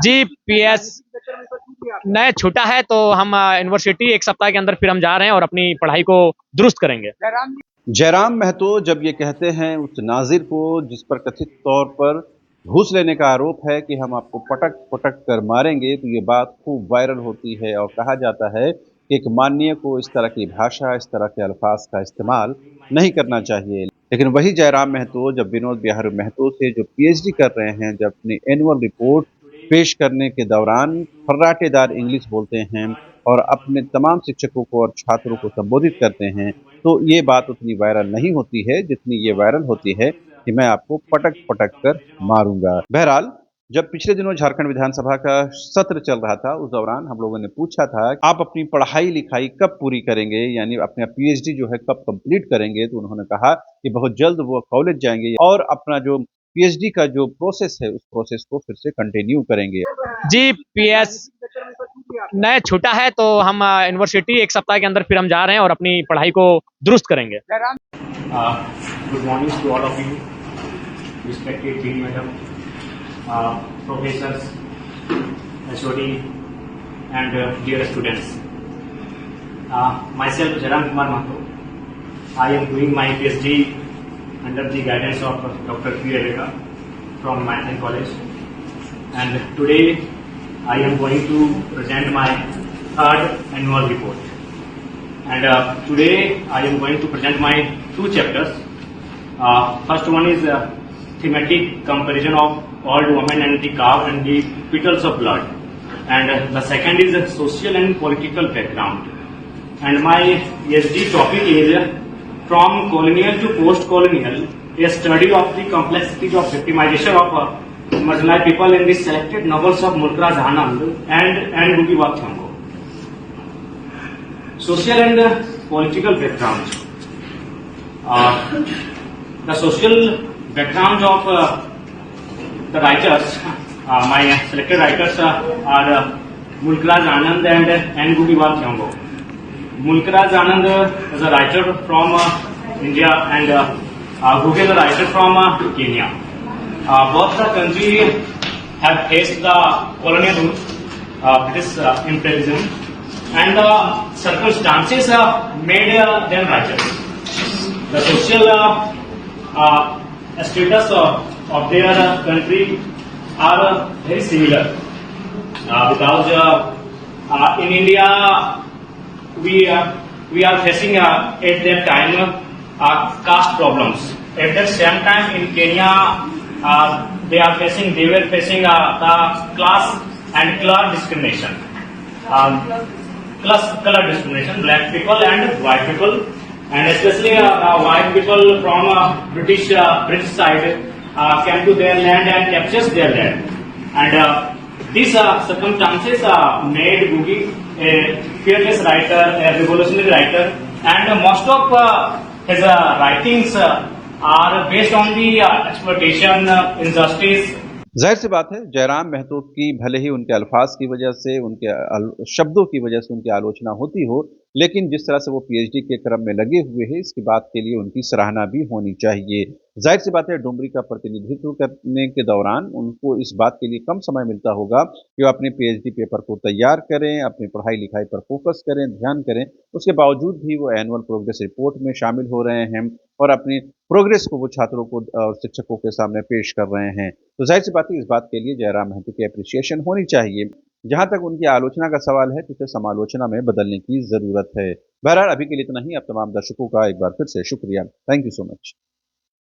जी, PS नया छूटा है तो हम यूनिवर्सिटी 1 सप्ताह के अंदर फिर हम जा रहे हैं और अपनी पढ़ाई को दुरुस्त करेंगे। जयराम महतो जब ये कहते हैं उस नाजिर को जिस पर कथित तौर पर घूस लेने का आरोप है कि हम आपको पटक पटक कर मारेंगे, तो ये बात खूब वायरल होती है और कहा जाता है कि एक माननीय को इस तरह की भाषा, इस तरह के अल्फाज का इस्तेमाल नहीं करना चाहिए। लेकिन वही जयराम महतो जब विनोद बिहारी महतो से जो पीएचडी कर रहे हैं, जब अपनी एनुअल रिपोर्ट पेश करने के दौरान फर्राटेदार इंग्लिश बोलते हैं और अपने तमाम शिक्षकों को और छात्रों को संबोधित करते हैं, तो ये बात उतनी वायरल नहीं होती है जितनी ये वायरल होती है कि मैं आपको पटक-पटक कर मारूँगा। बहरहाल, जब पिछले दिनों झारखंड विधानसभा का सत्र चल रहा था, उस दौरान हम लोगों ने पूछा था, आप अपनी पढ़ाई-लिखाई कब पूरी करेंगे? यानी अपना पीएचडी जो है कब कंप्लीट करेंगे? तो उन्होंने कहा कि बहुत जल्द वो कॉलेज जाएँगे और अपना जो पीएचडी का जो प्रोसेस है, उस प्रोसेस को फिर से कंटिन्यू करेंगे। जी, पीएस नया छूटा है तो हम यूनिवर्सिटी 1 सप्ताह के अंदर फिर हम जा रहे हैं और अपनी पढ़ाई को दुरुस्त करेंगे। Good morning to all of you, respected dean madam, professors, HOD, and dear students. Myself Jairam Kumar Mahato. I am doing my PhD under the guidance of Dr. P. Rebecca from Manhattan College, and today I am going to present my third annual report. And today I am going to present my two chapters. First one is thematic comparison of old woman and the cow and the petals of blood. And the second is social and political background. And my PhD topic is from colonial to post-colonial, a study of the complexities of victimization of marginalized people in the selected novels of Mulk Raj Anand and Gugi Wa Thiong'o. Social and political background. The social background of the writers, my selected writers are Mulk Raj Anand and Gugi Wa Thiong'o. Mulk Raj Anand is a writer from India and Gugi is a writer from Kenya. Both the countries have faced the colonial rule, British imperialism, and the circumstances made them writers. The social status of their country are very similar because in India we are facing at that time caste problems. At the same time in Kenya they were facing the class and color discrimination. Color discrimination, black people and white people, and especially white people from British side came to their land and captured their land. And these circumstances made Gugi a fearless writer, a revolutionary writer, and most of his writings are based on the exploitation, injustice. जाहिर सी बात है, जयराम महतो की भले ही उनके अल्फाज की वजह से, उनके शब्दों की वजह से उनकी आलोचना होती हो, लेकिन जिस तरह से वो पीएचडी के क्रम में लगे हुए हैं, इसकी बात के लिए उनकी सराहना भी होनी चाहिए। जाहिर सी बात है, डुमरी का प्रतिनिधित्व करने के दौरान उनको इस बात के लिए कम समय मिलता होगा कि वो अपने पीएचडी पेपर को तैयार करें, अपनी पढ़ाई लिखाई पर फोकस करें, ध्यान करें। उसके बावजूद भी वो एनुअल प्रोग्रेस रिपोर्ट में शामिल हो रहे हैं और अपनी प्रोग्रेस को वो छात्रों को और शिक्षकों के सामने पेश कर रहे हैं। तो जाहिर सी बात है, इस बात के लिए जयराम महतो की अप्रिसिएशन होनी चाहिए। जहां तक उनकी आलोचना का सवाल है, तो इसे समालोचना में बदलने की जरूरत है। बहरहाल अभी के लिए इतना ही। अब तमाम दर्शकों का एक बार फिर से शुक्रिया। Thank you so much.